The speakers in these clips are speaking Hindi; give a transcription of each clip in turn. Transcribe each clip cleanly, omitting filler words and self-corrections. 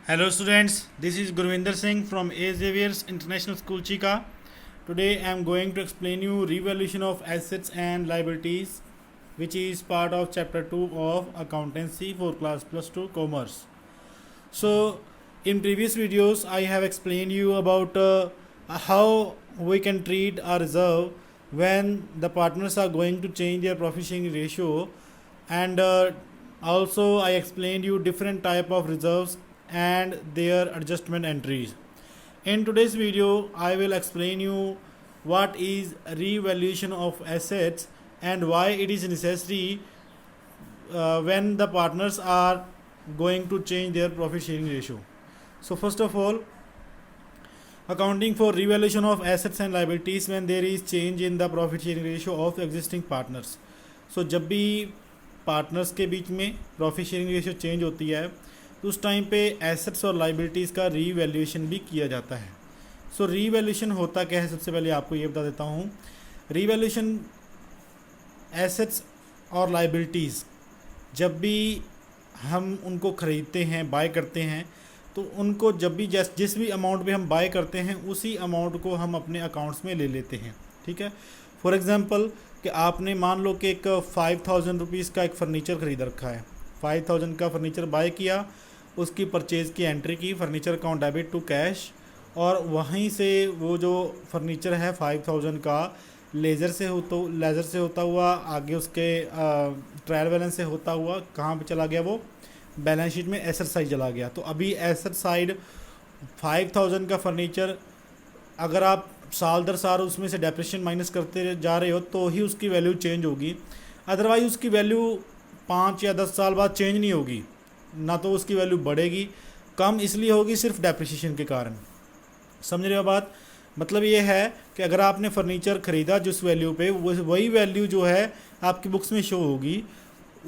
Hello students, this is Gurvinder Singh from A. Xavier's International School Chika. Today I am going to explain you revaluation of assets and liabilities, which is part of chapter 2 of accountancy for class plus 2 commerce. So in previous videos I have explained you about how we can treat a reserve when the partners are going to change their profit sharing ratio, and also I explained you different type of reserves and their adjustment entries. In today's video I will explain you what is revaluation of assets and why it is necessary when the partners are going to change their profit sharing ratio. So first of all, accounting for revaluation of assets and liabilities when there is change in the profit sharing ratio of existing partners. So जब भी पार्टनर्स के बीच में प्रॉफिट शेयरिंग रेशियो चेंज होती है तो उस टाइम पे एसेट्स और लाइबिलिटीज़ का रीवैल्यूएशन भी किया जाता है. सो रीवैल्यूएशन होता क्या है, सबसे पहले आपको ये बता देता हूँ. रीवैल्यूएशन एसेट्स और लाइबिलिटीज़ जब भी हम उनको ख़रीदते हैं, बाय करते हैं, तो उनको जब भी जिस भी अमाउंट पे हम बाय करते हैं उसी अमाउंट को हम अपने अकाउंट्स में ले लेते हैं. ठीक है. फॉर एग्ज़ाम्पल कि आपने मान लो कि एक 5000 रुपीज़ का एक फ़र्नीचर ख़रीद रखा है. 5000 का फ़र्नीचर बाय किया, उसकी परचेज़ की एंट्री की, furniture account debit to cash, और वहीं से वो जो फर्नीचर है 5000 का लेज़र से होता हुआ आगे उसके ट्रायल बैलेंस से होता हुआ कहाँ पे चला गया, वो बैलेंस शीट में एसेट साइड चला गया. तो अभी एसेट साइड 5000 का फर्नीचर अगर आप साल दर साल उसमें से डेप्रिसिएशन माइनस करते जा रहे हो तो ही उसकी वैल्यू चेंज होगी. अदरवाइज़ उसकी वैल्यू 5 या 10 साल बाद चेंज नहीं होगी, ना तो उसकी वैल्यू बढ़ेगी, कम इसलिए होगी सिर्फ डेप्रिसिएशन के कारण. समझ रहे हो बात. मतलब ये है कि अगर आपने फर्नीचर ख़रीदा जिस वैल्यू पे, वही वैल्यू जो है आपकी बुक्स में शो होगी.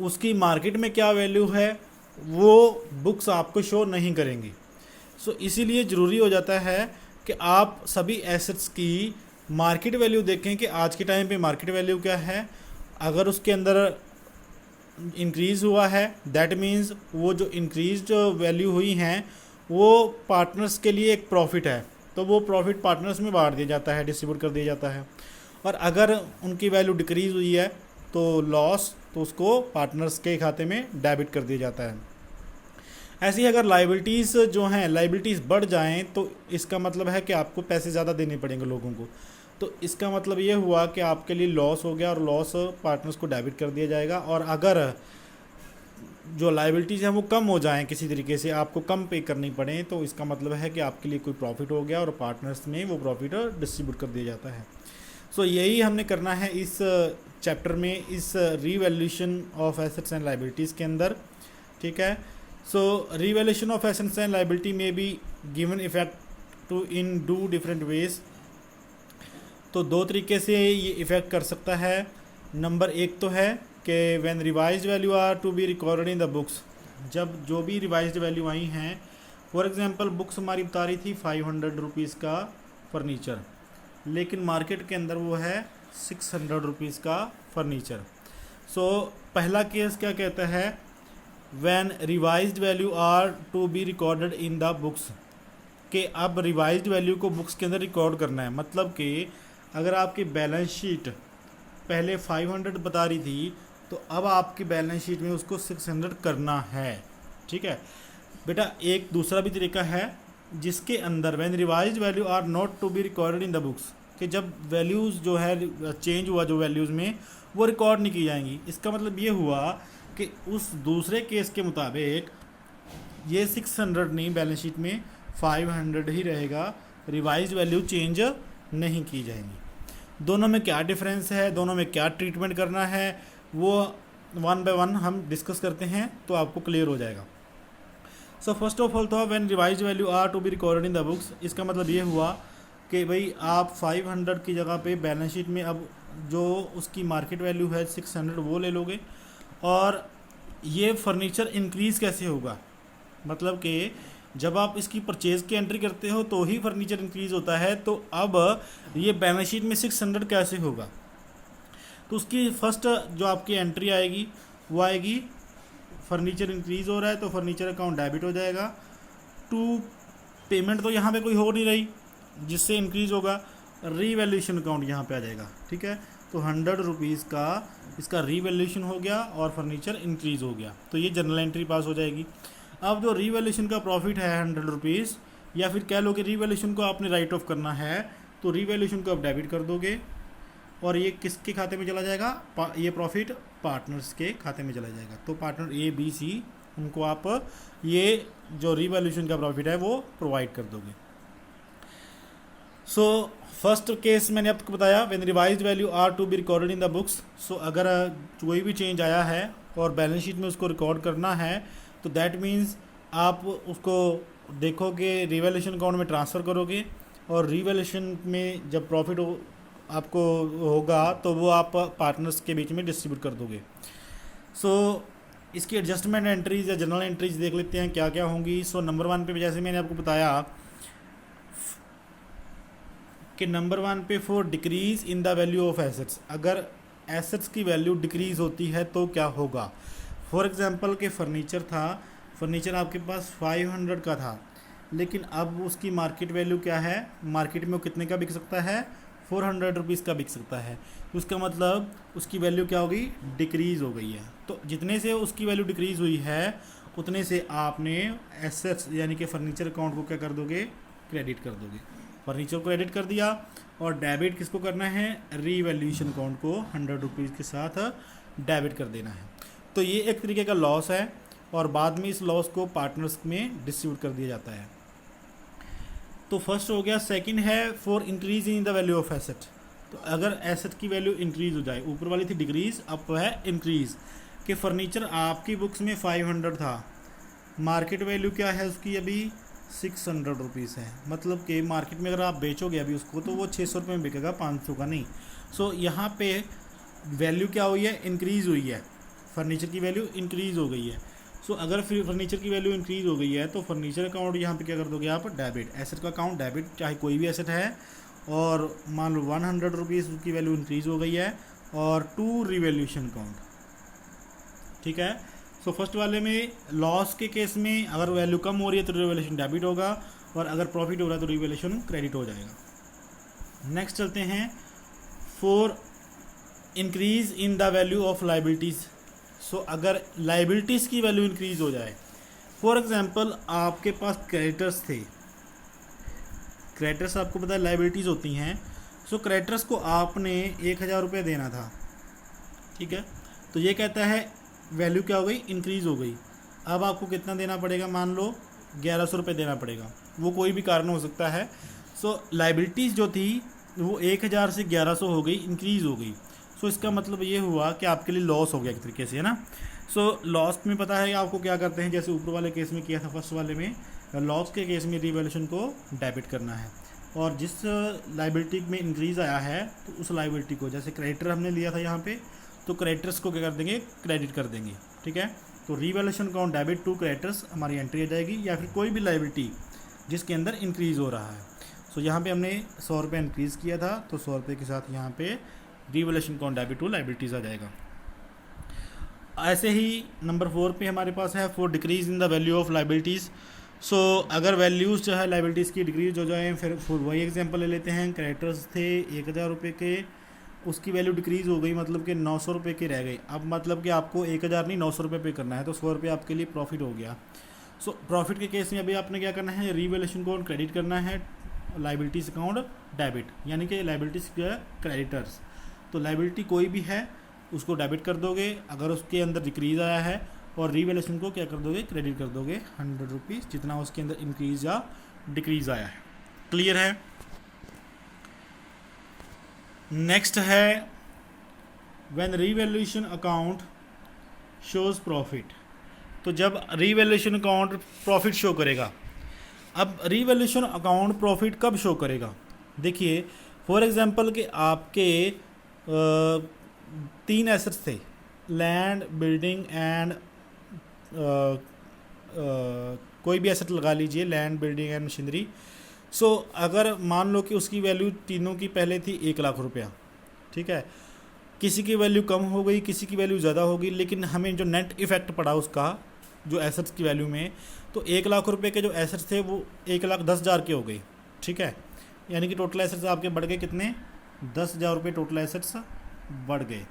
उसकी मार्केट में क्या वैल्यू है वो बुक्स आपको शो नहीं करेंगी. सो इसीलिए ज़रूरी हो जाता है कि आप सभी एसेट्स की मार्केट वैल्यू देखें कि आज के टाइम पे मार्केट वैल्यू क्या है. अगर उसके अंदर इंक्रीज़ हुआ है दैट मीन्स वो जो इंक्रीज वैल्यू हुई हैं वो पार्टनर्स के लिए एक प्रॉफिट है, तो वो प्रॉफिट पार्टनर्स में बांट दिया जाता है, डिस्ट्रीब्यूट कर दिया जाता है. और अगर उनकी वैल्यू डिक्रीज़ हुई है तो लॉस, तो उसको पार्टनर्स के खाते में डेबिट कर दिया जाता है. ऐसे ही अगर लाइबिलिटीज़ जो हैं लाइबिलिटीज़ बढ़ जाएं तो इसका मतलब है कि आपको पैसे ज़्यादा देने पड़ेंगे लोगों को. तो इसका मतलब ये हुआ कि आपके लिए लॉस हो गया और लॉस पार्टनर्स को डेबिट कर दिया जाएगा. और अगर जो लाइबिलिटीज़ हैं वो कम हो जाएं, किसी तरीके से आपको कम पे करनी पड़े, तो इसका मतलब है कि आपके लिए कोई प्रॉफिट हो गया और पार्टनर्स में वो प्रॉफिट डिस्ट्रीब्यूट कर दिया जाता है. सो यही हमने करना है इस चैप्टर में, इस revaluation of assets and liabilities के अंदर. ठीक है. So revaluation of assets and liability में be given effect to in two different ways. तो दो तरीके से ये इफ़ेक्ट कर सकता है. नंबर एक तो है कि when revised value are to be recorded in the books, जब जो भी रिवाइज्ड वैल्यू आई हैं, फॉर एग्जांपल बुक्स हमारी बता रही थी 500 रुपीज़ का फर्नीचर, लेकिन मार्केट के अंदर वो है 600 रुपीज़ का फर्नीचर. सो पहला केस क्या कहता है, when revised value are to be recorded in the books, कि अब रिवाइज्ड वैल्यू को बुक्स के अंदर रिकॉर्ड करना है. मतलब कि अगर आपकी बैलेंस शीट पहले 500 बता रही थी तो अब आपकी बैलेंस शीट में उसको 600 करना है. ठीक है बेटा. एक दूसरा भी तरीका है जिसके अंदर when revised value are not to be recorded in the books, कि जब वैल्यूज़ जो है चेंज हुआ जो वैल्यूज़ में, वो रिकॉर्ड नहीं की जाएंगी. इसका मतलब ये हुआ कि उस दूसरे केस के मुताबिक ये 600 नहीं, बैलेंस शीट में 500 ही रहेगा, रिवाइज्ड वैल्यू चेंज नहीं की जाएंगी. दोनों में क्या डिफरेंस है, दोनों में क्या ट्रीटमेंट करना है, वो वन बाय वन हम डिस्कस करते हैं तो आपको क्लियर हो जाएगा. सो फर्स्ट ऑफ ऑल तो when revised value are to be recorded in the books, इसका मतलब ये हुआ कि भाई आप 500 की जगह पे बैलेंस शीट में अब जो उसकी मार्केट वैल्यू है 600 वो ले लोगे. और ये फर्नीचर इंक्रीज़ कैसे होगा, मतलब कि जब आप इसकी परचेज़ की एंट्री करते हो तो ही फर्नीचर इंक्रीज़ होता है. तो अब ये बैलेंस शीट में 600 कैसे होगा, तो उसकी फर्स्ट जो आपकी एंट्री आएगी वो आएगी फर्नीचर इंक्रीज़ हो रहा है तो फर्नीचर अकाउंट डेबिट हो जाएगा. टू पेमेंट तो यहाँ पे कोई हो नहीं रही जिससे इंक्रीज़ होगा, रीवैल्यूएशन अकाउंट यहाँ पे आ जाएगा। ठीक है, तो 100 रुपीज़ का इसका रीवैल्यूएशन हो गया और फर्नीचर इंक्रीज़ हो गया, तो ये जर्नल एंट्री पास हो जाएगी। अब जो रीवैल्यूएशन का प्रॉफिट है 100 रुपीज़, या फिर कह लो कि रीवैल्यूएशन को आपने राइट ऑफ करना है, तो रीवैल्यूएशन को आप डेबिट कर दोगे और ये किसके खाते में चला जाएगा, ये प्रॉफिट पार्टनर्स के खाते में चला जाएगा। तो पार्टनर ए बी सी उनको आप ये जो रीवैल्यूएशन का प्रॉफिट है वो प्रोवाइड कर दोगे। सो फर्स्ट केस मैंने आपको बताया, when revised value are to be recorded in the books. So अगर कोई भी चेंज आया है और बैलेंस शीट में उसको रिकॉर्ड करना है, तो दैट मीन्स आप उसको देखोगे, रीवैल्यूएशन अकाउंट में ट्रांसफ़र करोगे और रीवैल्यूएशन में जब प्रॉफिट आपको होगा तो वो आप पार्टनर्स के बीच में डिस्ट्रीब्यूट कर दोगे। सो इसकी एडजस्टमेंट एंट्रीज या जनरल एंट्रीज देख लेते हैं क्या क्या होंगी। सो नंबर 1 पे जैसे मैंने आपको बताया कि नंबर 1 पे for decrease in the value of assets, अगर एसेट्स की वैल्यू डिक्रीज होती है तो क्या होगा। फॉर एग्जांपल के फर्नीचर था, फर्नीचर आपके पास 500 का था, लेकिन अब उसकी मार्केट वैल्यू क्या है, मार्केट में वो कितने का बिक सकता है, 400 रुपीज़ का बिक सकता है। तो उसका मतलब उसकी वैल्यू क्या होगी, डिक्रीज़ हो गई है। तो जितने से उसकी वैल्यू डिक्रीज़ हुई है उतने से आपने एसेट्स यानी कि फर्नीचर अकाउंट को क्या कर दोगे, क्रेडिट कर दोगे। फर्नीचर को क्रेडिट कर दिया और डेबिट किसको करना है, रीवैल्यूएशन अकाउंट को 100 रुपीज़ के साथ डेबिट कर देना है। तो ये एक तरीके का लॉस है और बाद में इस लॉस को पार्टनर्स में डिस्ट्रीब्यूट कर दिया जाता है। तो फर्स्ट हो गया। सेकंड है for increase in the value of asset. तो अगर एसेट की वैल्यू इंक्रीज हो जाए, ऊपर वाली थी डिक्रीज, अब है इंक्रीज, कि फर्नीचर आपकी बुक्स में 500 था, मार्केट वैल्यू क्या है उसकी अभी 600 रुपीज़ है, मतलब कि मार्केट में अगर आप बेचोगे अभी उसको तो वो 600 रुपये में बिकेगा, 500 का नहीं। सो यहाँ पे वैल्यू क्या हुई है, इंक्रीज़ हुई है, फर्नीचर की वैल्यू इंक्रीज़ हो गई है। सो अगर फिर फर्नीचर की वैल्यू इंक्रीज़ हो गई है तो फर्नीचर अकाउंट यहाँ पे क्या कर दोगे आप, डेबिट। एसेट का अकाउंट डेबिट, चाहे कोई भी एसेट है, और मान लो 100 रुपीज़ की वैल्यू इंक्रीज़ हो गई है, और टू रिवैल्यूएशन अकाउंट। ठीक है। सो फर्स्ट वाले में लॉस के केस में अगर वैल्यू कम हो रही है तो रिवैल्यूएशन डेबिट होगा, और अगर प्रॉफिट हो रहा है तो रिवैल्यूएशन क्रेडिट हो जाएगा। नेक्स्ट चलते हैं for increase in the value of liabilities. So अगर लाइबिलिटीज़ की वैल्यू इंक्रीज़ हो जाए, फॉर एग्जांपल आपके पास क्रेडिटर्स थे, क्रेडिटर्स आपको पता है लाइबिलिटीज़ होती हैं। सो क्रेडिटर्स को आपने 1000 रुपये देना था, ठीक है, तो ये कहता है वैल्यू क्या हो गई, इंक्रीज़ हो गई। अब आपको कितना देना पड़ेगा, मान लो 1100 रुपये देना पड़ेगा, वो कोई भी कारण हो सकता है। सो लाइबिलिटीज़ जो थी वो 1000 से 1100 हो गई, इंक्रीज़ हो गई। सो इसका मतलब ये हुआ कि आपके लिए लॉस हो गया एक तरीके से, है ना। सो लॉस में पता है आपको क्या करते हैं, जैसे ऊपर वाले केस में किया था, फर्स्ट वाले में लॉस के केस में रिवैल्यूएशन को डेबिट करना है, और जिस लाइबिलिटी में इंक्रीज़ आया है तो उस लाइबिलिटी को, जैसे क्रेडिटर हमने लिया था यहाँ पे, तो क्रेडिटर्स को क्या कर देंगे, क्रेडिट कर देंगे। ठीक है, तो revaluation account debit to creditors हमारी एंट्री आ जाएगी, या फिर कोई भी लाइबिलिटी जिसके अंदर इंक्रीज़ हो रहा है। सो यहाँ पे हमने 100 रुपये इंक्रीज़ किया था, तो 100 रुपये के साथ यहाँ पे revaluation account debit to liabilities आ जाएगा। ऐसे ही नंबर 4 पे हमारे पास है for decrease in the value of liabilities. So अगर वैल्यूज़ जो है लाइबिलिटीज़ की डिक्रीज हो जाए, फिर वही एग्जांपल ले लेते हैं, क्रेडिटर्स थे 1000 रुपये के, उसकी वैल्यू डिक्रीज़ हो गई, मतलब कि 900 रुपये के रह गई। अब मतलब कि आपको 1000 नहीं 900 रुपये पे करना है, तो 100 रुपये आपके लिए प्रॉफिट हो गया। सो प्रॉफिट के केस में अभी आपने क्या करना है, रिवैल्यूएशन को क्रेडिट करना है, लाइबिलिटीज़ अकाउंट डेबिट, यानी कि लाइबिलिटीज़ क्रेडिटर्स। तो लाइबिलिटी कोई भी है उसको डेबिट कर दोगे अगर उसके अंदर डिक्रीज़ आया है, और रिवैल्यूएशन को क्या कर दोगे, क्रेडिट कर दोगे 100 रुपीज़, जितना उसके अंदर इंक्रीज़ या डिक्रीज़ आया है। क्लियर है। नेक्स्ट है when revaluation account shows profit. तो जब रिवैल्यूएशन अकाउंट प्रॉफिट शो करेगा, अब रिवैल्यूएशन अकाउंट प्रॉफिट कब शो करेगा, देखिए फॉर एग्जांपल कि आपके 3 एसेट्स थे, लैंड, बिल्डिंग एंड कोई भी एसेट लगा लीजिए, लैंड, बिल्डिंग एंड मशीनरी। सो अगर मान लो कि उसकी वैल्यू तीनों की पहले थी 1 लाख रुपया, ठीक है, किसी की वैल्यू कम हो गई, किसी की वैल्यू ज़्यादा हो गई, लेकिन हमें जो नेट इफ़ेक्ट पड़ा उसका जो एसेट्स की वैल्यू में, तो 1 लाख रुपए के जो एसेट्स थे वो 1,10,000 के हो गए, ठीक है। यानी कि टोटल एसेट्स आपके बढ़ गए कितने, 10,000 रुपये टोटल एसेट्स बढ़ गए।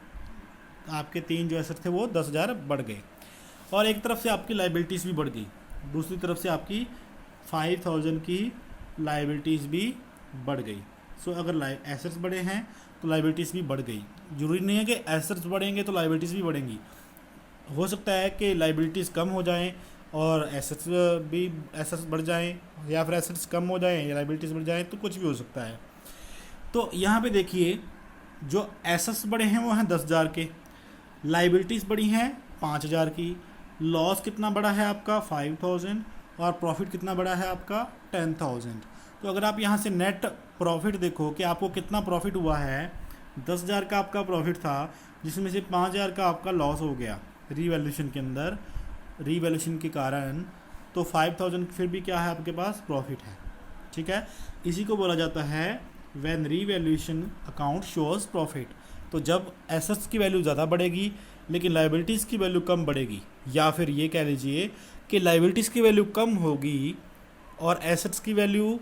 आपके 3 जो एसेट्स थे वो 10,000 बढ़ गए। और एक तरफ से आपकी लाइबिलिटीज़ भी बढ़ गई, दूसरी तरफ से आपकी 5,000 की लाइबिलिटीज़ भी बढ़ गई। सो अगर एसेट्स बढ़े हैं तो लाइबिलिटीज़ भी बढ़ गई। जरूरी नहीं है कि एसेट्स बढ़ेंगे तो लाइबिलिटीज़ भी बढ़ेंगी, हो सकता है कि लाइबिलिटीज़ कम हो जाएं और एसेट्स बढ़ जाएं, या फिर एसेट्स कम हो जाएं या लाइबिलिटीज़ बढ़ जाएं, तो कुछ भी हो सकता है। तो यहाँ पे देखिए जो एसेट्स बढ़े हैं वो हैं 10,000 के, लाइबिलिटीज़ बढ़ी हैं 5,000 की, लॉस कितना बड़ा है आपका 5,000 और प्रॉफिट कितना बड़ा है आपका 10,000। तो अगर आप यहाँ से नेट प्रॉफिट देखो कि आपको कितना प्रॉफिट हुआ है, 10,000 का आपका प्रॉफिट था जिसमें से 5,000 का आपका लॉस हो गया रीवैल्यूएशन के अंदर, रीवैल्यूएशन के कारण, तो 5,000 फिर भी क्या है आपके पास प्रॉफिट है, ठीक है। इसी को बोला जाता है when revaluation account shows profit. तो जब एसेट्स की वैल्यू ज़्यादा बढ़ेगी लेकिन लाइबिलिटीज़ की वैल्यू कम बढ़ेगी, या फिर ये कह लीजिए कि लाइबिलिटीज़ की वैल्यू कम होगी और एसेट्स की वैल्यू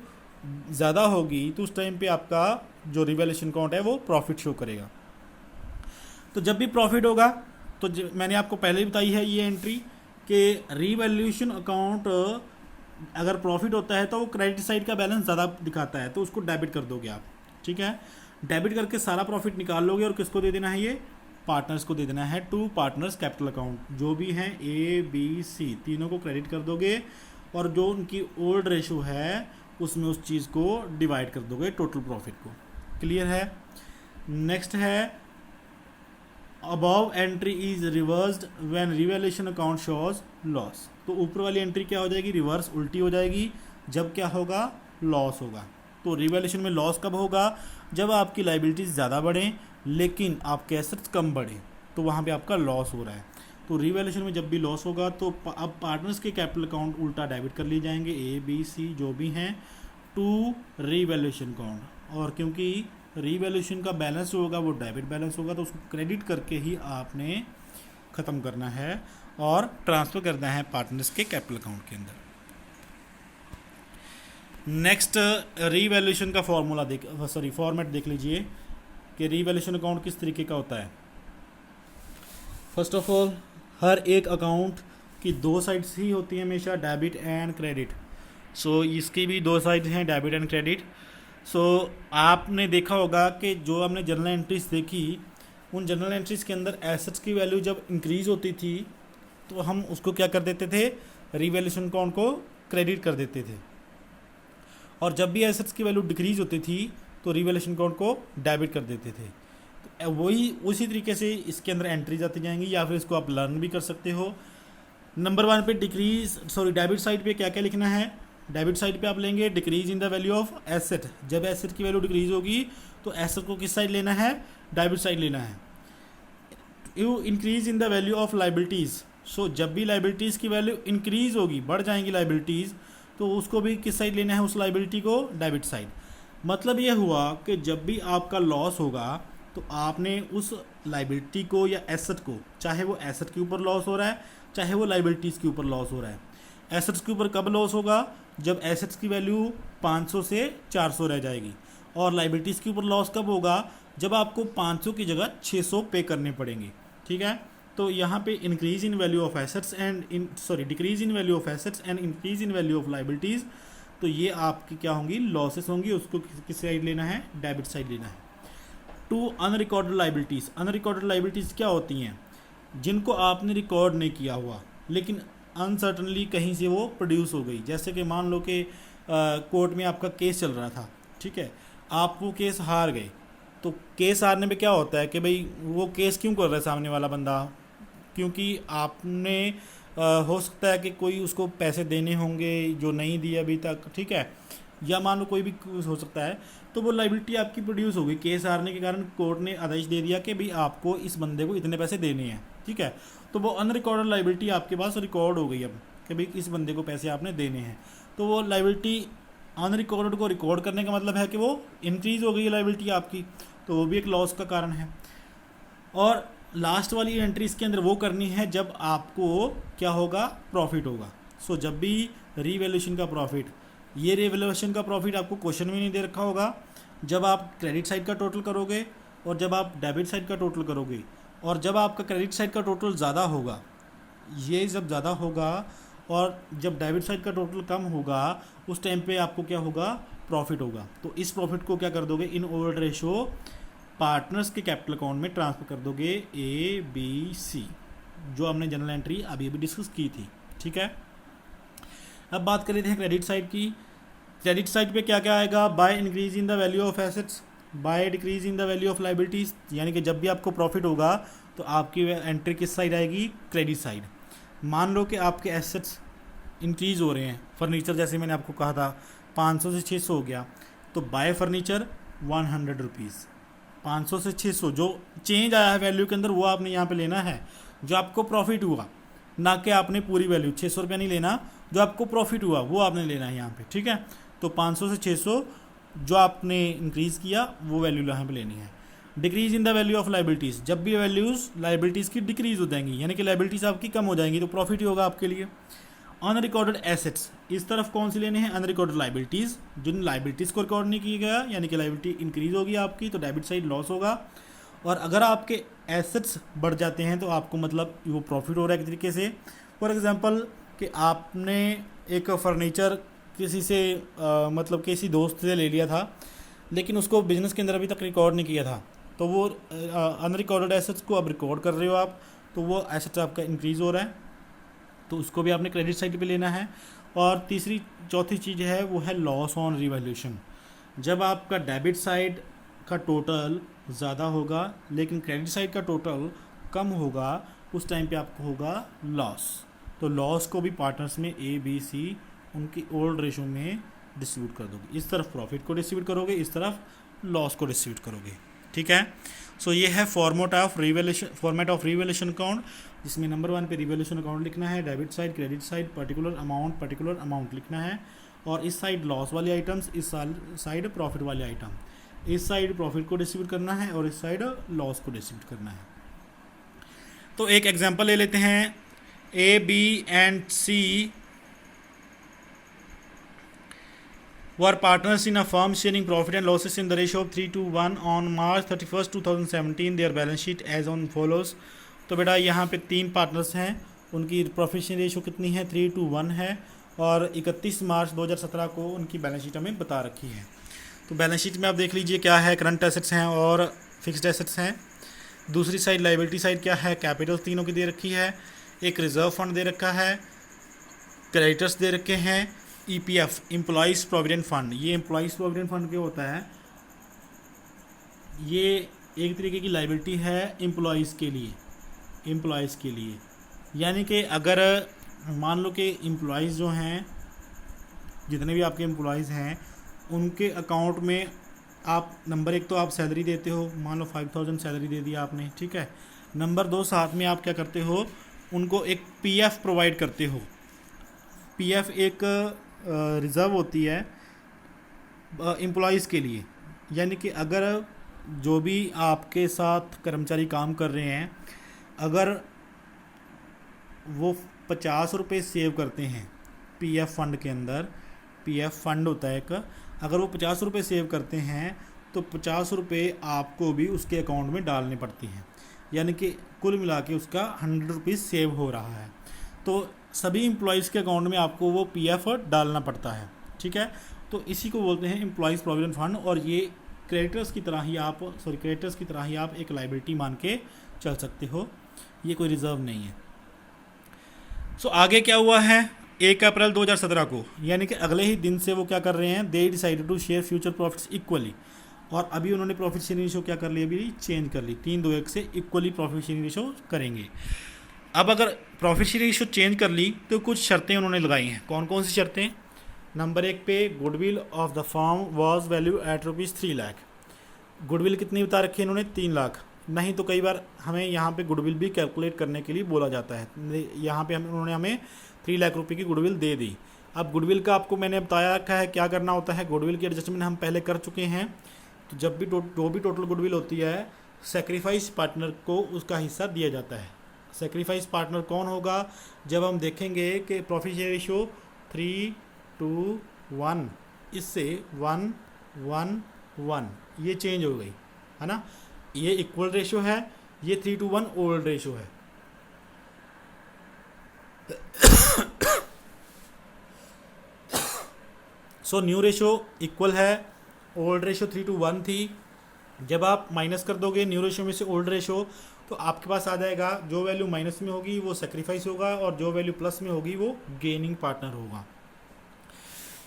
ज़्यादा होगी, तो उस टाइम पे आपका जो रिवैल्यूएशन अकाउंट है वो प्रॉफिट शो करेगा। तो जब भी प्रॉफिट होगा तो मैंने आपको पहले ही बताई है ये एंट्री कि रिवैल्यूएशन अकाउंट अगर प्रॉफिट होता है तो वो क्रेडिट साइड का बैलेंस ज़्यादा दिखाता है, तो उसको डेबिट कर दोगे आप, ठीक है। डेबिट करके सारा प्रॉफिट निकाल लोगे और किसको दे देना है, ये पार्टनर्स को दे देना है, टू पार्टनर्स कैपिटल अकाउंट, जो भी हैं ABC तीनों को क्रेडिट कर दोगे और जो उनकी ओल्ड रेशो है उसमें उस चीज़ को डिवाइड कर दोगे टोटल प्रॉफिट को। क्लियर है। नेक्स्ट है above entry is reversed when revaluation account shows loss. तो ऊपर वाली एंट्री क्या हो जाएगी, रिवर्स उल्टी हो जाएगी जब क्या होगा, लॉस होगा। तो रिवैल्यूएशन में लॉस कब होगा, जब आपकी लाइबिलिटीज़ ज़्यादा बढ़ें लेकिन आपके एसेट्स कम बढ़े, तो वहाँ पे आपका लॉस हो रहा है। तो रिवैल्यूएशन में जब भी लॉस होगा तो अब पार्टनर्स के कैपिटल अकाउंट उल्टा डेबिट कर लिए जाएंगे, ABC जो भी हैं, टू रिवैल्यूएशन अकाउंट। और क्योंकि रिवैल्यूएशन का बैलेंस जो होगा वो डेबिट बैलेंस होगा, तो उसको क्रेडिट करके ही आपने ख़त्म करना है और ट्रांसफ़र करना है पार्टनर्स के कैपिटल अकाउंट के अंदर। नेक्स्ट रिवैल्यूएशन का फॉर्मेट देख लीजिए कि रिवैल्यूएशन अकाउंट किस तरीके का होता है। फर्स्ट ऑफ ऑल हर एक अकाउंट की 2 साइड्स ही होती हैं हमेशा, डेबिट एंड क्रेडिट। सो इसकी भी 2 साइड हैं, डेबिट एंड क्रेडिट। सो आपने देखा होगा कि जो हमने जर्नल एंट्रीज देखी, उन जर्नल एंट्रीज के अंदर एसेट्स की वैल्यू जब इंक्रीज़ होती थी तो हम उसको क्या कर देते थे, रिवैल्यूएशन अकाउंट को क्रेडिट कर देते थे, और जब भी एसेट्स की वैल्यू डिक्रीज़ होती थी तो रिवैल्यूएशन अकाउंट को डेबिट कर देते थे। तो वही उसी तरीके से इसके अंदर एंट्रीज आती जाएंगी, या फिर इसको आप लर्न भी कर सकते हो। नंबर 1 पे डेबिट साइड पे क्या क्या लिखना है, डेबिट साइड पे आप लेंगे decrease in the value of asset. जब एसेट की वैल्यू डिक्रीज होगी तो एसेट को किस साइड लेना है, डेबिट साइड लेना है। You increase in the value of liabilities. So जब भी लाइबिलिटीज़ की वैल्यू इंक्रीज होगी, बढ़ जाएंगी लाइबिलिटीज़, तो उसको भी किस साइड लेना है, उस लाइबिलिटी को डेबिट साइड। मतलब ये हुआ कि जब भी आपका लॉस होगा तो आपने उस लाइबिलिटी को या एसेट को, चाहे वो एसेट के ऊपर लॉस हो रहा है चाहे वो लाइबिलिटीज़ के ऊपर लॉस हो रहा है, एसेट्स के ऊपर कब लॉस होगा, जब एसेट्स की वैल्यू 500 से 400 रह जाएगी, और लाइबिलिटीज़ के ऊपर लॉस कब होगा, जब आपको 500 की जगह 600 पे करने पड़ेंगे, ठीक है। तो यहाँ पे increase in value of assets decrease in value of assets and increase in value of liabilities, तो ये आपकी क्या होंगी, लॉसेस होंगी, उसको किस साइड लेना है, डेबिट साइड लेना है। To unrecorded liabilities. Unrecorded liabilities क्या होती हैं, जिनको आपने रिकॉर्ड नहीं किया हुआ लेकिन अनसर्टनली कहीं से वो प्रोड्यूस हो गई। जैसे कि मान लो कि कोर्ट में आपका केस चल रहा था, ठीक है, आप वो केस हार गए, तो केस हारने पे क्या होता है कि भाई वो केस क्यों कर रहा है सामने वाला बंदा, क्योंकि आपने हो सकता है कि कोई उसको पैसे देने होंगे जो नहीं दिए अभी तक, ठीक है, या मान लो कोई भी हो सकता है, तो वो लाइबिलिटी आपकी प्रोड्यूस होगी। केस हारने के कारण कोर्ट ने आदेश दे दिया कि भाई आपको इस बंदे को इतने पैसे देने हैं, ठीक है, तो वो अनरिकॉर्डेड लाइबिलिटी आपके पास रिकॉर्ड हो गई अब कि भाई इस बंदे को पैसे आपने देने हैं। तो वो लाइबिलिटी अनरिकॉर्डेड को रिकॉर्ड करने का मतलब है कि वो इंक्रीज़ हो गई है लाइबिलिटी आपकी, तो वो भी एक लॉस का कारण है। और लास्ट वाली एंट्री इसके अंदर वो करनी है जब आपको क्या होगा, प्रॉफिट होगा। सो जब भी रीवैल्यूएशन का प्रॉफिट, ये रीवैल्यूएशन का प्रॉफिट आपको क्वेश्चन में नहीं दे रखा होगा, जब आप क्रेडिट साइड का टोटल करोगे और जब आप डेबिट साइड का टोटल करोगे, और जब आपका क्रेडिट साइड का टोटल ज़्यादा होगा, ये जब ज़्यादा होगा और जब डेबिट साइड का टोटल कम होगा, उस टाइम पे आपको क्या होगा, प्रॉफिट होगा। तो इस प्रॉफिट को क्या कर दोगे, इन ओवर रेशो पार्टनर्स के कैपिटल अकाउंट में ट्रांसफ़र कर दोगे, ए बी सी, जो हमने जनरल एंट्री अभी अभी डिस्कस की थी। ठीक है, अब बात कर लेते हैं क्रेडिट साइड की। क्रेडिट साइड पे क्या क्या आएगा, by increase in the value of assets, by decrease in the value of liabilities, यानी कि जब भी आपको प्रॉफिट होगा तो आपकी एंट्री किस साइड आएगी, क्रेडिट साइड। मान लो कि आपके एसेट्स इंक्रीज़ हो रहे हैं, फर्नीचर जैसे मैंने आपको कहा था 500 से 600 हो गया, तो बाय फर्नीचर 100 रुपीज़, 500 से 600 जो चेंज आया है वैल्यू के अंदर वो आपने यहाँ पे लेना है, जो आपको प्रॉफिट हुआ, ना कि आपने पूरी वैल्यू 600 रुपया नहीं लेना, जो आपको प्रॉफिट हुआ वो आपने लेना है यहाँ पे। ठीक है, तो 500 से 600 जो आपने इंक्रीज़ किया वो वैल्यू यहाँ पे लेनी है। Decrease in the value of liabilities, जब भी वैल्यूज़ लाइबिलिटीज़ की डिक्रीज़ हो जाएंगी, यानी कि लाइबिलिटीज़ आपकी कम हो जाएंगी, तो प्रॉफिट ही होगा आपके लिए। अनरिकॉर्डेड एसेट्स, इस तरफ कौन सी लेने हैं, अनरिकॉर्डेड लाइबिलिटीज़, जिन लाइबिलिटीज़ को रिकॉर्ड नहीं किया गया, यानी कि लाइबिलिटी इंक्रीज़ होगी आपकी, तो डेबिट साइड लॉस होगा। और अगर आपके एसेट्स बढ़ जाते हैं तो आपको मतलब वो प्रॉफिट हो रहा है एक तरीके से। फॉर एग्जांपल कि आपने एक फर्नीचर किसी से मतलब किसी दोस्त से ले लिया था, लेकिन उसको बिज़नेस के अंदर अभी तक रिकॉर्ड नहीं किया था, तो वो अनरिकॉर्डेड एसेट्स को अब रिकॉर्ड कर रहे हो आप, तो वो एसेट्स आपका इंक्रीज़ हो रहा है, तो उसको भी आपने क्रेडिट साइड पे लेना है। और चौथी चीज़ है वो है लॉस ऑन रिवैल्यूएशन, जब आपका डेबिट साइड का टोटल ज़्यादा होगा लेकिन क्रेडिट साइड का टोटल कम होगा, उस टाइम पे आपको होगा लॉस। तो लॉस को भी पार्टनर्स में ए बी सी उनकी ओल्ड रेशो में डिस्ट्रीब्यूट कर दोगे, इस तरफ प्रॉफिट को डिस्ट्रीब्यूट करोगे, इस तरफ लॉस को डिस्ट्रीब्यूट करोगे। ठीक है, सो ये है फॉर्मेट ऑफ रिवैल्यूएशन अकाउंट, जिसमें नंबर 1 पे रिवैल्यूएशन अकाउंट लिखना है, debit side, credit side, particular amount लिखना है, और इस साइड लॉस वाले आइटम्स, इस साइड प्रॉफिट वाले आइटम, इस साइड प्रॉफिट को डिस्ट्रीब्यूट करना है और इस साइड लॉस को डिस्ट्रीब्यूट करना है। तो एक एग्जांपल ले लेते हैं, A B and C were partners in a firm sharing profit and losses in the ratio of 3:1 on March 31st 2017. Their balance sheet as on follows. तो बेटा यहाँ पे 3 पार्टनर्स हैं, उनकी प्रॉफिट शेयरिंग रेशो कितनी है, 3:1 है, और 31 मार्च 2017 को उनकी बैलेंस शीट हमें बता रखी है। तो बैलेंस शीट में आप देख लीजिए क्या है, करंट एसेट्स हैं और फिक्स्ड एसेट्स हैं। दूसरी साइड लाइबिलिटी साइड क्या है, कैपिटल तीनों की दे रखी है, एक रिजर्व फंड दे रखा है, क्रेडिटर्स दे रखे हैं, ईपीएफ एम्प्लॉइज़ प्रोविडेंट फंड। ये एम्प्लॉइज़ प्रोविडेंट फंड क्या होता है, ये एक तरीके की लाइबिलिटी है एम्प्लॉइज़ के लिए, यानी कि अगर मान लो कि एम्प्लॉइज़ जो हैं, जितने भी आपके एम्प्लॉइज़ हैं, उनके अकाउंट में आप नंबर 1 तो आप सैलरी देते हो, मान लो 5000 सैलरी दे दिया आपने, ठीक है। नंबर 2 साथ में आप क्या करते हो, उनको एक पीएफ प्रोवाइड करते हो। पीएफ एक रिज़र्व होती है एम्प्लॉइज़ के लिए, यानी कि अगर जो भी आपके साथ कर्मचारी काम कर रहे हैं, अगर वो 50 रुपये सेव करते हैं पीएफ फंड के अंदर, पीएफ फंड होता है एक, अगर वो 50 रुपये सेव करते हैं तो 50 रुपये आपको भी उसके अकाउंट में डालने पड़ते हैं, यानी कि कुल मिला के उसका 100 रुपीज़ सेव हो रहा है। तो सभी एम्प्लॉइज़ के अकाउंट में आपको वो पीएफ डालना पड़ता है, ठीक है। तो इसी को बोलते हैं एम्प्लॉइज़ प्रोविडेंट फंड, और ये क्रेडिटर्स की तरह ही आप एक लाइबिलिटी मान के चल सकते हो, ये कोई रिज़र्व नहीं है। सो आगे क्या हुआ है, 1 अप्रैल 2017 को, यानी कि अगले ही दिन से वो क्या कर रहे हैं, they decided to share future profits equally, और अभी उन्होंने प्रॉफिट शेयरिंग रेशो क्या कर ली, अभी चेंज कर ली, 3-2-1 से इक्वली प्रॉफिट शेयरिंग रेशो करेंगे। अब अगर प्रॉफिट शेयरिंग रेशो चेंज कर ली तो कुछ शर्तें उन्होंने लगाई हैं। कौन कौन सी शर्तें, नंबर 1 पे goodwill of the firm was value at ₹3 lakh. Goodwill कितनी बता रखी है इन्होंने, 3 लाख। नहीं तो कई बार हमें यहाँ पे गुडविल भी कैलकुलेट करने के लिए बोला जाता है, यहाँ पे उन्होंने हमें 3 लाख रुपए की गुडविल दे दी। अब गुडविल का आपको मैंने बताया रखा है क्या करना होता है, गुडविल की एडजस्टमेंट हम पहले कर चुके हैं। तो जब भी जो भी टोटल गुडविल होती है सेक्रीफाइस पार्टनर को उसका हिस्सा दिया जाता है। सेक्रीफाइस पार्टनर कौन होगा? जब हम देखेंगे कि प्रॉफिट शेयर रेशियो 3:1, इससे 1:1:1 ये चेंज हो गई है ना, ये इक्वल रेशियो है, ये 3:1 ओल्ड रेशियो है। सो न्यू रेशियो इक्वल है, ओल्ड रेशियो 3:1 थी। जब आप माइनस कर दोगे न्यू रेशियो में से ओल्ड रेशियो, तो आपके पास आ जाएगा जो वैल्यू माइनस में होगी वो सेक्रीफाइस होगा और जो वैल्यू प्लस में होगी वो गेनिंग पार्टनर होगा।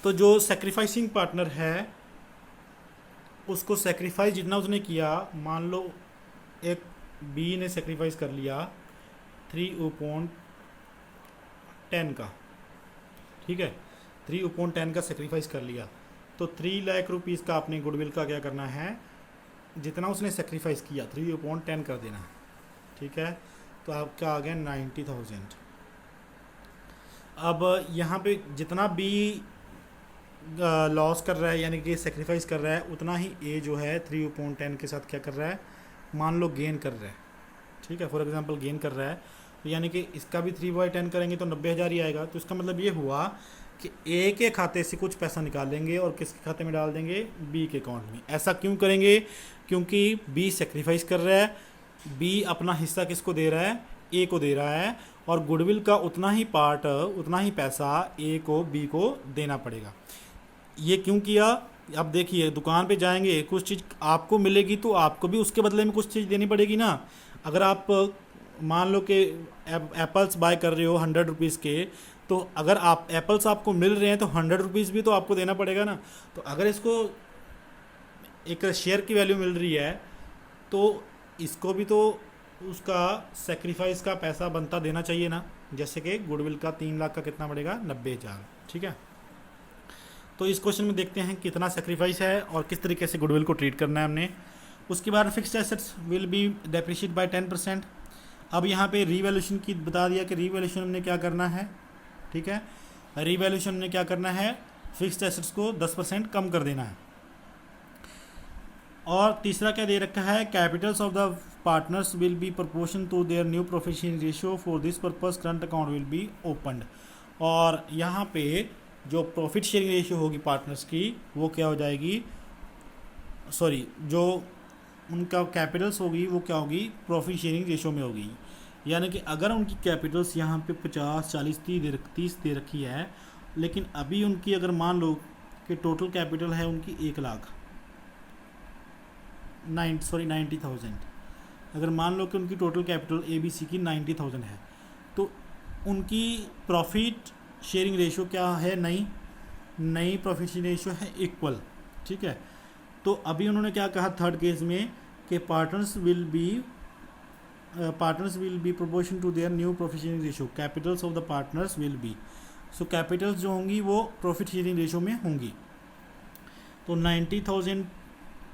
तो जो सेक्रीफाइसिंग पार्टनर है उसको सेक्रीफाइस जितना उसने किया, मान लो एक बी ने सेक्रीफाइस कर लिया 3/10 का, ठीक है, 3/10 का सेक्रीफाइस कर लिया, तो 3 लाख रुपीज़ का अपने गुडविल का क्या करना है, जितना उसने सेक्रीफाइस किया 3/10 कर देना, ठीक है। तो आपका आ गया 90,000। अब यहाँ पे जितना बी लॉस कर रहा है यानी कि सेक्रीफाइस कर रहा है, उतना ही ए जो है 3/10 के साथ क्या कर रहा है, मान लो गेन कर रहा है, ठीक है, फॉर एग्जांपल गेन कर रहा है, तो यानी कि इसका भी 3/10 करेंगे तो 90,000 ही आएगा। तो इसका मतलब ये हुआ कि ए के खाते से कुछ पैसा निकाल लेंगे और किसके खाते में डाल देंगे, बी के अकाउंट में। ऐसा क्यों करेंगे? क्योंकि बी सेक्रीफाइस कर रहा है, बी अपना हिस्सा किसको दे रहा है, ए को दे रहा है, और गुडविल का उतना ही पार्ट, उतना ही पैसा ए को बी को देना पड़ेगा। ये क्यों किया? अब देखिए, दुकान पे जाएंगे, कुछ चीज़ आपको मिलेगी तो आपको भी उसके बदले में कुछ चीज़ देनी पड़ेगी ना। अगर आप मान लो कि एप्पल्स बाय कर रहे हो 100 रुपीज़ के, तो अगर आप एप्पल्स आपको मिल रहे हैं तो 100 रुपीज़ भी तो आपको देना पड़ेगा ना। तो अगर इसको एक शेयर की वैल्यू मिल रही है तो इसको भी तो उसका सेक्रीफाइस का पैसा बनता देना चाहिए ना। जैसे कि गुडविल का 3 लाख का कितना पड़ेगा, 90,000, ठीक है। तो इस क्वेश्चन में देखते हैं कितना सेक्रीफाइस है और किस तरीके से गुडविल को ट्रीट करना है हमने। उसके बाद fixed assets will be depreciate by 10%। अब यहाँ पे रीवैल्यूएशन की बता दिया कि रीवैल्यूएशन हमने क्या करना है, ठीक है, रीवैल्यूएशन ने क्या करना है, फिक्स्ड एसेट्स को 10% कम कर देना है। और तीसरा क्या दे रखा है, capitals of the partners will be proportion to their new profit sharing ratio, for this purpose current account will be opened. और यहाँ पे जो प्रॉफिट शेयरिंग रेशियो होगी पार्टनर्स की वो क्या हो जाएगी, सॉरी, जो उनका कैपिटल्स होगी वो क्या होगी, प्रॉफिट शेयरिंग रेशियो में होगी। यानी कि अगर उनकी कैपिटल्स यहाँ पे 50, 40, 30 दे रखी है, लेकिन अभी उनकी अगर मान लो कि टोटल कैपिटल है उनकी 90,000, अगर मान लो कि उनकी टोटल कैपिटल ABC की 90,000 है, तो उनकी प्रॉफिट शेयरिंग रेशियो क्या है, नई प्रॉफिट शेयरिंग रेशियो है इक्वल, ठीक है। तो अभी उन्होंने क्या कहा थर्ड केस में कि partners will be proportion to their new profit sharing ratio, capitals of the partners will be, so capitals जो होंगी वो प्रॉफिट शेयरिंग रेशियो में होंगी। तो 90,000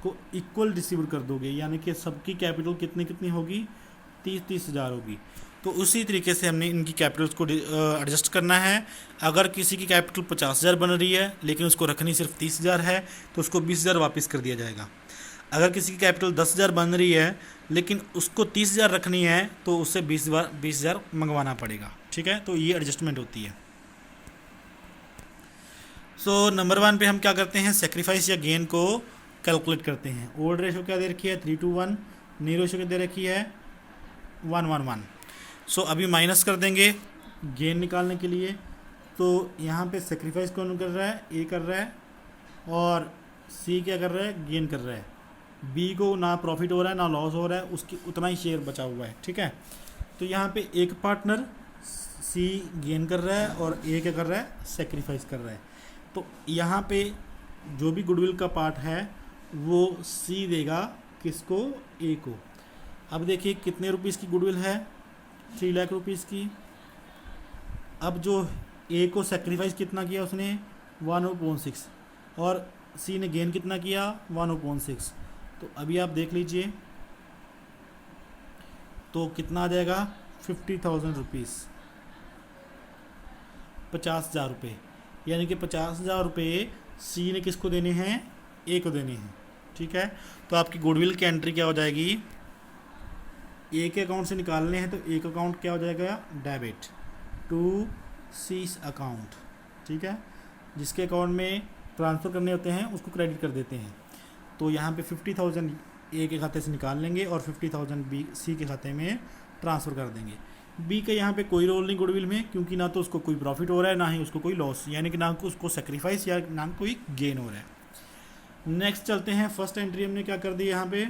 को इक्वल डिस्ट्रीब्यूट कर दोगे, यानी कि सबकी कैपिटल कितनी होगी, 30,000 होगी। तो उसी तरीके से हमने इनकी कैपिटल्स को एडजस्ट करना है। अगर किसी की कैपिटल 50,000 बन रही है लेकिन उसको रखनी सिर्फ 30,000 है तो उसको 20,000 वापस कर दिया जाएगा। अगर किसी की कैपिटल 10,000 बन रही है लेकिन उसको 30,000 रखनी है तो उससे 20,000 मंगवाना पड़ेगा, ठीक है। तो ये एडजस्टमेंट होती है। सो नंबर 1 पे हम क्या करते हैं, सेक्रीफाइस या गेन को कैलकुलेट करते हैं। ओल्ड रेशो क्या दे रखी है, 3:1, न्यू रेशो क्या दे रखी है, 1:1:1। सो अभी माइनस कर देंगे गेन निकालने के लिए। तो यहाँ पे सेक्रीफाइस कौन कर रहा है, ए कर रहा है, और सी क्या कर रहा है, गेन कर रहा है। बी को ना प्रॉफिट हो रहा है ना लॉस हो रहा है, उसकी उतना ही शेयर बचा हुआ है, ठीक है। तो यहाँ पे एक पार्टनर सी गेन कर रहा है और ए क्या कर रहा है, सेक्रीफाइस कर रहा है। तो यहाँ पे जो भी गुडविल का पार्ट है वो सी देगा किसको, ए को। अब देखिए कितने रुपीज़ की गुडविल है, 3 लाख रुपीज़ की। अब जो ए को सेक्रीफाइस कितना किया उसने, 1/6, और सी ने गेन कितना किया, 1/6। तो अभी आप देख लीजिए तो कितना आ जाएगा, 50,000 रुपीज़, 50,000 रुपये। यानी कि 50,000 रुपये सी ने किसको देने हैं, ए को देने हैं, ठीक है। तो आपकी गुडविल की एंट्री क्या हो जाएगी, ए के अकाउंट से निकालने हैं तो ए का अकाउंट क्या हो जाएगा, डेबिट टू सी अकाउंट, ठीक है। जिसके अकाउंट में ट्रांसफ़र करने होते हैं उसको क्रेडिट कर देते हैं। तो यहाँ पे 50,000 ए के खाते से निकाल लेंगे और 50,000 बी सी के खाते में ट्रांसफ़र कर देंगे। बी का यहाँ पे कोई रोल नहीं गुडविल में, क्योंकि ना तो उसको कोई प्रॉफिट हो रहा है ना ही उसको कोई लॉस, यानी कि ना उसको सेक्रीफाइस या ना कोई गेन हो रहा है। नेक्स्ट चलते हैं, फर्स्ट एंट्री हमने क्या कर दी यहाँ पे,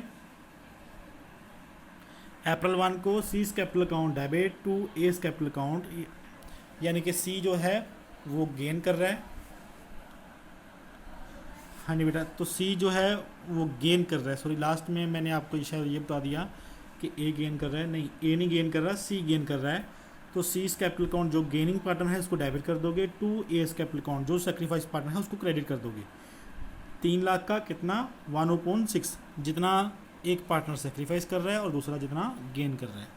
अप्रैल 1 को C's capital account debit to A's capital account, यानी कि सी जो है वो गेन कर रहा है। हाँ जी बेटा, तो सी जो है वो गेन कर रहा है, सॉरी लास्ट में मैंने आपको शायद ये बता दिया कि ए गेन कर रहा है, नहीं ए नहीं गेन कर रहा, सी गेन कर रहा है। तो सीज कैपिटल अकाउंट जो गेनिंग पार्टनर है उसको डेबिट कर दोगे, टू एस कैपिटल अकाउंट जो सेक्रीफाइस पार्टनर है उसको क्रेडिट कर दोगे। 3 लाख का कितना 1/6, जितना एक पार्टनर सेक्रीफाइस कर रहा है और दूसरा जितना गेन कर रहा है।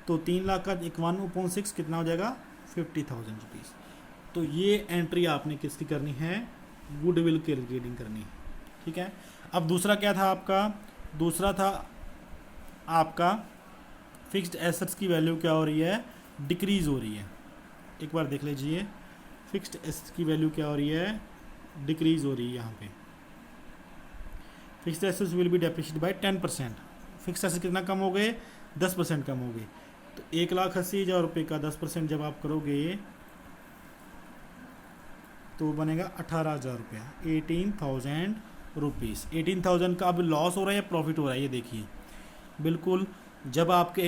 तो 3 लाख का एक 1/6 कितना हो जाएगा, 50,000 रुपीज़। तो ये एंट्री आपने किसकी करनी है, गुडविल की रिकॉर्डिंग करनी है, ठीक है। अब दूसरा क्या था आपका, दूसरा था आपका फिक्स्ड एसेट्स की वैल्यू क्या हो रही है, डिक्रीज़ हो रही है। एक बार देख लीजिए, फिक्स्ड एसेट्स की वैल्यू क्या हो रही है, डिक्रीज़ हो रही है। यहाँ पे fixed assets will be depreciated by 10%। Fixed assets कितना कम हो गए, 10% कम हो गए। तो 1,80,000 रुपये का 10% जब आप करोगे तो बनेगा 18,000 रुपया, 18,000 रुपीज़। 18,000 का अब लॉस हो रहा है या प्रॉफिट हो रहा है, ये देखिए। बिल्कुल, जब आपके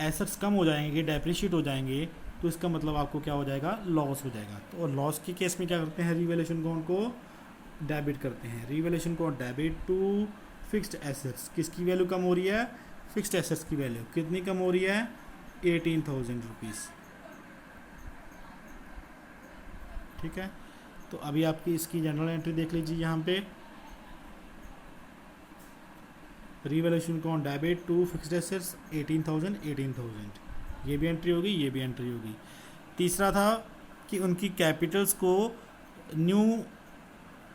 एसेट्स कम हो जाएंगे, डेप्रिशिएट हो जाएंगे, तो इसका मतलब आपको क्या हो जाएगा, लॉस हो जाएगा। तो और लॉस के केस में क्या करते हैं, रिवैल्यूएशन अकाउंट को डेबिट करते हैं। Revaluation account debit to fixed assets, किसकी वैल्यू कम हो रही है, फिक्स्ड एसेट्स की वैल्यू कितनी कम हो रही है, 18,000 रुपीज़, ठीक है। तो अभी आपकी इसकी जनरल एंट्री देख लीजिए, यहाँ पे revaluation account debit to fixed assets 18,000, ये भी एंट्री होगी, ये भी एंट्री होगी। तीसरा था कि उनकी कैपिटल्स को न्यू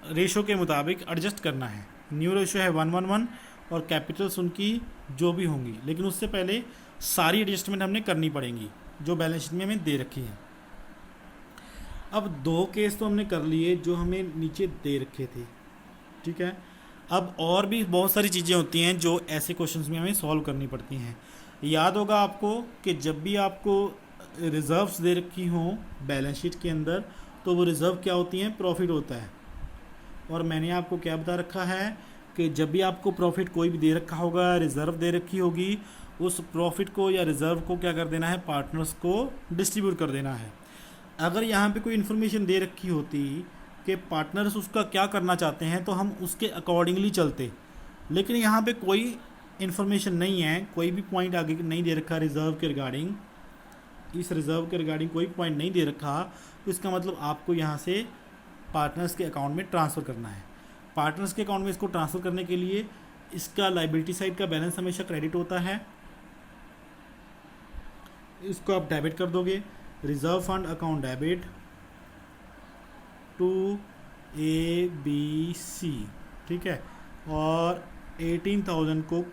रेशो के मुताबिक एडजस्ट करना है। न्यू रेशो है 1:1 और कैपिटल्स उनकी जो भी होंगी, लेकिन उससे पहले सारी एडजस्टमेंट हमने करनी पड़ेंगी जो बैलेंस शीट में हमें दे रखी है। अब 2 केस तो हमने कर लिए जो हमें नीचे दे रखे थे, ठीक है। अब और भी बहुत सारी चीज़ें होती हैं जो ऐसे क्वेश्चंस में हमें सॉल्व करनी पड़ती हैं। याद होगा आपको कि जब भी आपको रिज़र्व्स दे रखी हों बैलेंस शीट के अंदर, तो वो रिज़र्व क्या होती हैं, प्रॉफिट होता है। और मैंने आपको क्या बता रखा है कि जब भी आपको प्रॉफिट कोई भी दे रखा होगा, रिज़र्व दे रखी होगी, उस प्रॉफिट को या रिज़र्व को क्या कर देना है, पार्टनर्स को डिस्ट्रीब्यूट कर देना है। अगर यहाँ पे कोई इन्फॉर्मेशन दे रखी होती कि पार्टनर्स उसका क्या करना चाहते हैं तो हम उसके अकॉर्डिंगली चलते, लेकिन यहाँ पे कोई इन्फॉर्मेशन नहीं है, कोई भी पॉइंट आगे नहीं दे रखा रिज़र्व के रिगार्डिंग, इस रिज़र्व के रिगार्डिंग कोई पॉइंट नहीं दे रखा, तो इसका मतलब आपको यहाँ से पार्टनर्स के अकाउंट में ट्रांसफ़र करना है। पार्टनर्स के अकाउंट में इसको ट्रांसफ़र करने के लिए इसका लाइबिलिटी साइड का बैलेंस हमेशा क्रेडिट होता है, इसको आप डेबिट कर दोगे। Reserve fund account debit to ABC, ठीक है। और 18,000 को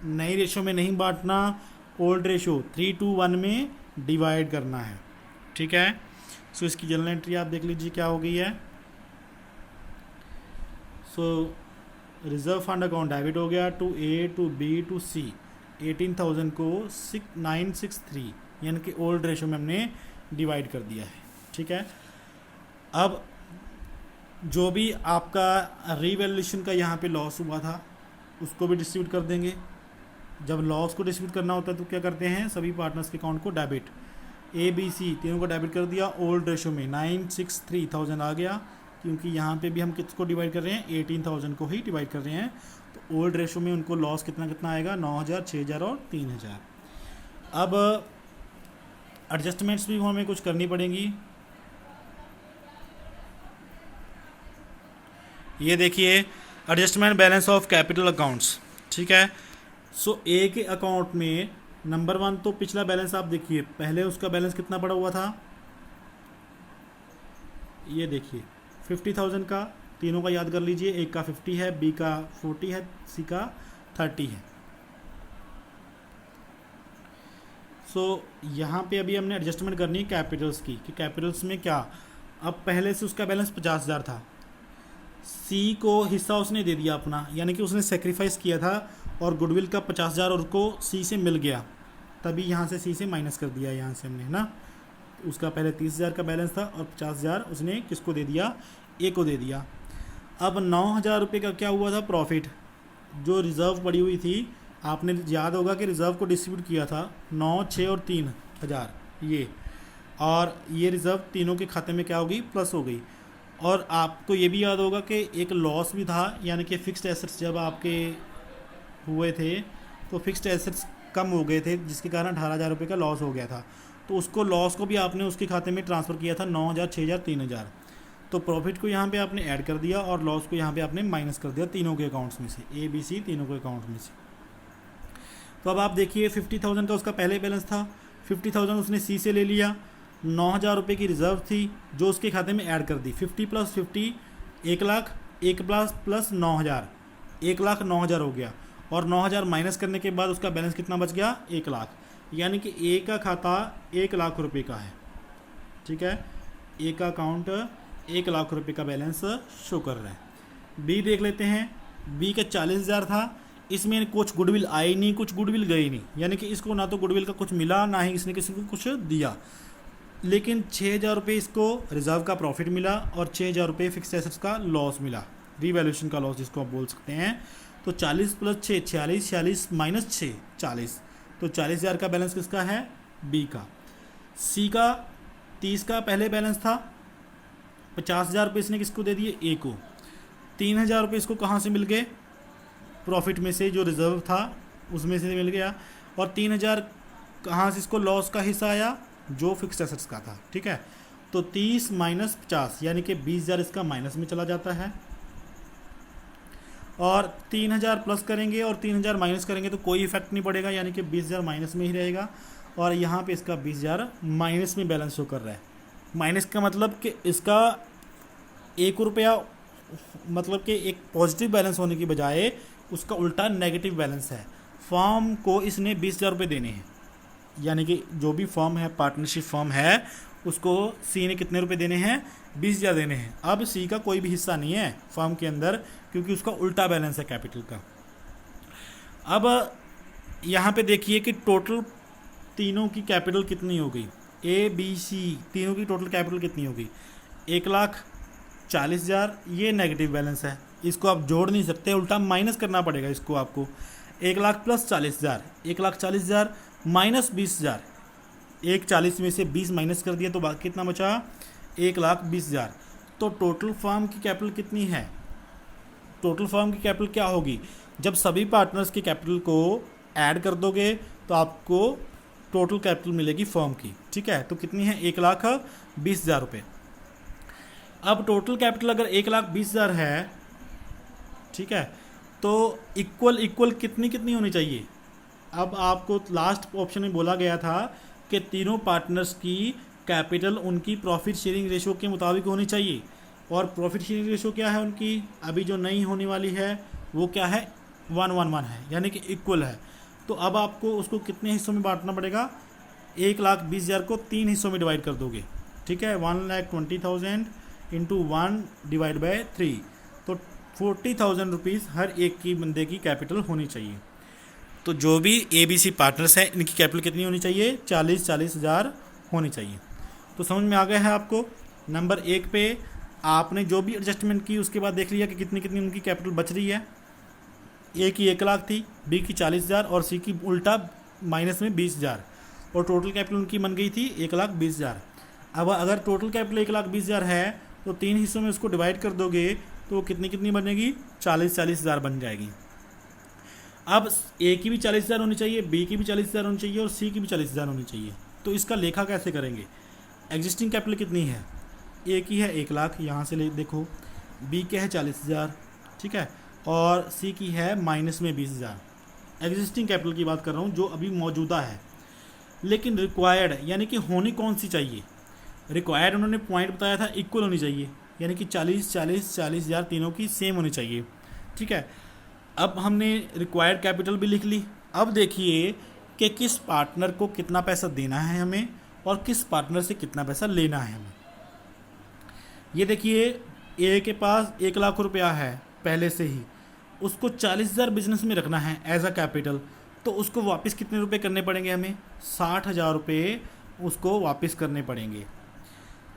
नई रेशो में नहीं बांटना, ओल्ड रेशो 3:1 में डिवाइड करना है, ठीक है। सो इसकी जनरल एंट्री आप देख लीजिए क्या हो गई है। सो रिज़र्व फंड अकाउंट डेबिट हो गया to A to B to C, 18,000 को 963 यानी कि ओल्ड रेशो में हमने डिवाइड कर दिया है, ठीक है। अब जो भी आपका रीवैल्यूएशन का यहाँ पे लॉस हुआ था उसको भी डिस्ट्रीब्यूट कर देंगे। जब लॉस को डिस्ट्रीब्यूट करना होता है तो क्या करते हैं, सभी पार्टनर्स के अकाउंट को डेबिट, ABC तीनों को डेबिट कर दिया। ओल्ड रेशो में 963,000 आ गया, क्योंकि यहाँ पे भी हम किसको डिवाइड कर रहे हैं, 18,000 को ही डिवाइड कर रहे हैं। तो ओल्ड रेशो में उनको लॉस कितना कितना आएगा, 9,000, 6,000 और 3,000। अब एडजस्टमेंट्स भी हमें कुछ करनी पड़ेंगी। ये देखिए, adjustment balance of capital accounts, ठीक है। सो ए के अकाउंट में नंबर 1 तो पिछला बैलेंस आप देखिए, पहले उसका बैलेंस कितना पड़ा हुआ था, ये देखिए 50,000 का, तीनों का याद कर लीजिए, एक का 50 है, B का 40 है, C का 30 है। सो यहाँ पे अभी हमने एडजस्टमेंट करनी है कैपिटल्स की, कि कैपिटल्स में क्या, अब पहले से उसका बैलेंस 50,000 था, सी को हिस्सा उसने दे दिया अपना, यानी कि उसने सेक्रीफाइस किया था और गुडविल का 50,000 उसको सी से मिल गया, तभी यहाँ से सी से माइनस कर दिया यहाँ से हमने, है ना। उसका पहले 30,000 का बैलेंस था और 50,000 उसने किसको दे दिया, ए को दे दिया। अब 9,000 रुपये का क्या हुआ था प्रॉफिट, जो रिज़र्व पड़ी हुई थी, आपने याद होगा कि रिज़र्व को डिस्ट्रीब्यूट किया था 9, 6 और 3,000 ये, और ये रिज़र्व तीनों के खाते में क्या होगी, प्लस हो गई। और आपको ये भी याद होगा कि एक लॉस भी था, यानी कि फ़िक्स्ड एसेट्स जब आपके हुए थे तो फ़िक्स्ड एसेट्स कम हो गए थे, जिसके कारण 18,000 रुपये का लॉस हो गया था। तो उसको लॉस को भी आपने उसके खाते में ट्रांसफ़र किया था 9,000, 6,000, 3,000। तो प्रॉफिट को यहाँ पे आपने ऐड कर दिया और लॉस को यहाँ पे आपने माइनस कर दिया तीनों के अकाउंट्स में से, ए बी सी तीनों के अकाउंट में से। तो अब आप देखिए 50,000 का उसका पहले बैलेंस था, 50,000 उसने सी से ले लिया, 9,000 रुपये की रिज़र्व थी जो उसके खाते में ऐड कर दी, 50 + 50 1 लाख, 1 प्लस 9,000, 1,09,000 हो गया, और 9,000 माइनस करने के बाद उसका बैलेंस कितना बच गया, 1 लाख, यानी कि ए का खाता 1 लाख रुपये का है, ठीक है। ए का अकाउंट 1 लाख रुपये का बैलेंस शो कर रहा है। बी देख लेते हैं, बी का 40,000 था, इसमें कुछ गुडविल आई नहीं, कुछ गुडविल गई नहीं, यानी कि इसको ना तो गुडविल का कुछ मिला, ना ही इसने किसी को कुछ दिया, लेकिन 6,000 रुपये इसको रिज़र्व का प्रॉफिट मिला और 6,000 रुपये फिक्स एसेट्स का लॉस मिला, रीवैल्यूएशन का लॉस जिसको आप बोल सकते हैं। तो 40 + 6 46, 46 - 6 40, तो 40,000 का बैलेंस किसका है, बी का। सी का 30 का पहले बैलेंस था, 50,000 रुपये इसने किसको दे दिए, ए को। 3,000 रुपये इसको कहाँ से मिल गए, प्रॉफिट में से, जो रिज़र्व था उसमें से मिल गया, और 3,000 कहाँ से इसको लॉस का हिस्सा आया, जो फिक्स्ड एसेट्स का था, ठीक है। तो 30 - 50, यानी कि 20,000 इसका माइनस में चला जाता है, और 3,000 प्लस करेंगे और 3,000 माइनस करेंगे तो कोई इफेक्ट नहीं पड़ेगा, यानी कि 20,000 माइनस में ही रहेगा, और यहाँ पे इसका 20,000 माइनस में बैलेंस शो कर रहा है। माइनस का मतलब कि इसका 1 रुपया, मतलब कि एक पॉजिटिव बैलेंस होने की बजाय उसका उल्टा नेगेटिव बैलेंस है। फर्म को इसने 20,000 रुपये देने हैं, यानी कि जो भी फर्म है, पार्टनरशिप फर्म है, उसको सी ने कितने रुपए देने हैं, 20,000 देने हैं। अब सी का कोई भी हिस्सा नहीं है फर्म के अंदर, क्योंकि उसका उल्टा बैलेंस है कैपिटल का। अब यहाँ पे देखिए कि टोटल तीनों की कैपिटल कितनी हो गई, ए बी सी तीनों की टोटल कैपिटल कितनी हो गई, 1,40,000। ये नेगेटिव बैलेंस है, इसको आप जोड़ नहीं सकते, उल्टा माइनस करना पड़ेगा इसको आपको। 1 लाख + 40,000, 1,40,000 - 20,000, 1,40,000 में से 20 माइनस कर दिया तो बाकी कितना बचा, 1,20,000। तो टोटल फर्म की कैपिटल कितनी है, टोटल फर्म की कैपिटल क्या होगी, जब सभी पार्टनर्स की कैपिटल को ऐड कर दोगे तो आपको टोटल कैपिटल मिलेगी फर्म की, ठीक है। तो कितनी है, 1,20,000 रुपये। अब टोटल कैपिटल अगर 1,20,000 है, ठीक है, तो इक्वल कितनी कितनी होनी चाहिए। अब आपको लास्ट ऑप्शन में बोला गया था कि तीनों पार्टनर्स की कैपिटल उनकी प्रॉफिट शेयरिंग रेशो के मुताबिक होनी चाहिए, और प्रॉफिट शेयरिंग रेशो क्या है उनकी, अभी जो नई होने वाली है वो क्या है, 1:1 है, यानी कि इक्वल है। तो अब आपको उसको कितने हिस्सों में बांटना पड़ेगा, 1,20,000 को 3 हिस्सों में डिवाइड कर दोगे, ठीक है। 1,20,000 × 1/3, तो 40,000 रुपीज़ हर एक की बंदे की कैपिटल होनी चाहिए। तो जो भी ए बी सी पार्टनर्स हैं इनकी कैपिटल कितनी होनी चाहिए, 40,000 होनी चाहिए। तो समझ में आ गया है आपको। नंबर 1 पे आपने जो भी एडजस्टमेंट की उसके बाद देख लिया कि कितनी कितनी उनकी कैपिटल बच रही है। ए की 1 लाख थी, बी की 40,000 और सी की उल्टा माइनस में 20,000, और टोटल कैपिटल उनकी बन गई थी 1,20,000। अब अगर टोटल कैपिटल 1,20,000 है तो 3 हिस्सों में उसको डिवाइड कर दोगे तो कितनी बनेगी, 40,000 बन जाएगी। अब ए की भी 40,000 होनी चाहिए, बी की भी 40,000 होनी चाहिए और सी की भी 40,000 होनी चाहिए। तो इसका लेखा कैसे करेंगे, एग्जिस्टिंग कैपिटल कितनी है, ए की है 1 लाख, यहाँ से ले देखो, बी के है 40,000, ठीक है, और सी की है माइनस में 20,000। एग्जिस्टिंग कैपिटल की बात कर रहा हूँ जो अभी मौजूदा है, लेकिन रिक्वायर्ड यानी कि होनी कौन सी चाहिए, रिक्वायर्ड उन्होंने पॉइंट बताया था इक्वल होनी चाहिए, यानी कि 40,000 तीनों की सेम होनी चाहिए, ठीक है। अब हमने रिक्वायर्ड कैपिटल भी लिख ली। अब देखिए कि किस पार्टनर को कितना पैसा देना है हमें और किस पार्टनर से कितना पैसा लेना है हमें। ये देखिए, ए के पास 1 लाख रुपया है पहले से ही, उसको 40,000 बिजनेस में रखना है एज अ कैपिटल, तो उसको वापस कितने रुपए करने पड़ेंगे हमें? 60,000 रुपये उसको वापस करने पड़ेंगे।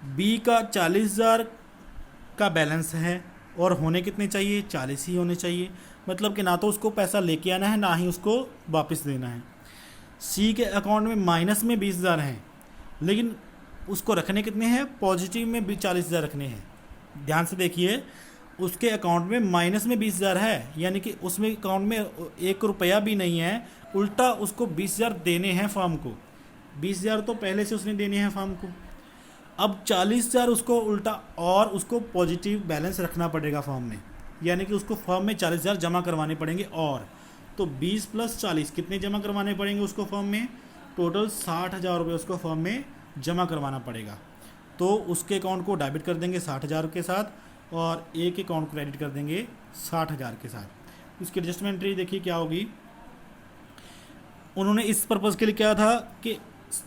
बी का 40,000 का बैलेंस है और होने कितने चाहिए? 40 ही होने चाहिए, मतलब कि ना तो उसको पैसा लेके आना है ना ही उसको वापस देना है। सी के अकाउंट में माइनस में 20,000 हैं, लेकिन उसको रखने कितने हैं? पॉजिटिव में भी 40,000 रखने हैं। ध्यान से देखिए, उसके अकाउंट में माइनस में 20,000 है, यानी कि उसमें अकाउंट में 1 रुपया भी नहीं है, उल्टा उसको 20,000 देने हैं फर्म को। 20,000 तो पहले से उसने देने हैं फर्म को, अब 40,000 उसको उल्टा और उसको पॉजिटिव बैलेंस रखना पड़ेगा फर्म में, यानी कि उसको फर्म में 40,000 जमा करवाने पड़ेंगे। और तो 20 + 40 कितने जमा करवाने पड़ेंगे उसको फर्म में? टोटल 60,000 रुपये उसको फर्म में जमा करवाना पड़ेगा। तो उसके अकाउंट को डेबिट कर देंगे 60,000 के साथ और ए के अकाउंट को क्रेडिट कर देंगे 60,000 के साथ। उसकी एडजस्टमेंट एंट्री देखिए क्या होगी। उन्होंने इस पर्पज़ के लिए क्या था कि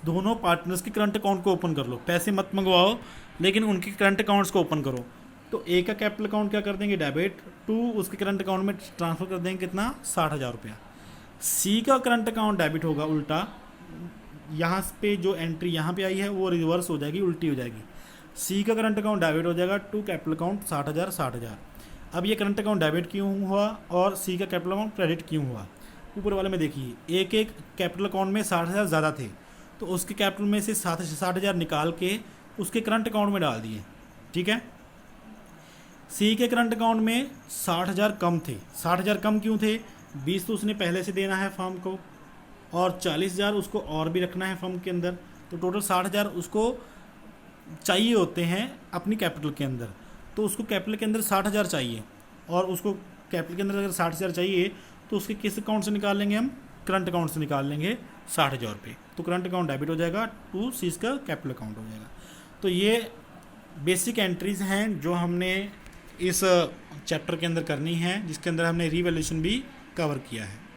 दोनों पार्टनर्स के करंट अकाउंट को ओपन कर लो, पैसे मत मंगवाओ लेकिन उनके करंट अकाउंट्स को ओपन करो। तो ए का कैपिटल अकाउंट क्या कर देंगे? डेबिट टू उसके करंट अकाउंट में ट्रांसफ़र कर देंगे कितना? 60,000 रुपया। सी का करंट अकाउंट डेबिट होगा उल्टा, यहाँ पे जो एंट्री यहाँ पे आई है वो रिवर्स हो जाएगी, उल्टी हो जाएगी। सी का करंट अकाउंट डेबिट हो जाएगा टू कैपिटल अकाउंट 60,000 60,000। अब ये करंट अकाउंट डेबिट क्यों हुआ और सी का कैपिटल अकाउंट क्रेडिट क्यों हुआ? ऊपर वाले में देखिए, एक कैपिटल अकाउंट में 60,000 ज़्यादा थे, तो उसके कैपिटल में से 60,000 निकाल के उसके करंट अकाउंट में डाल दिए, ठीक है। सी के करंट अकाउंट में 60,000 कम थे। 60,000 कम क्यों थे? 20 तो उसने पहले से देना है फर्म को और 40,000 उसको और भी रखना है फर्म के अंदर, तो टोटल 60,000 उसको चाहिए होते हैं अपनी कैपिटल के अंदर। तो उसको कैपिटल के अंदर 60,000 चाहिए और उसको कैपिटल के अंदर अगर 60,000 चाहिए तो उसके किस अकाउंट से निकाल लेंगे हम? करंट अकाउंट से निकाल लेंगे 60,000 रुपये। तो करंट अकाउंट डेबिट हो जाएगा टू सी का कैपिटल अकाउंट हो जाएगा। तो ये बेसिक एंट्रीज हैं जो हमने इस चैप्टर के अंदर करनी है, जिसके अंदर हमने रीवैल्यूएशन भी कवर किया है।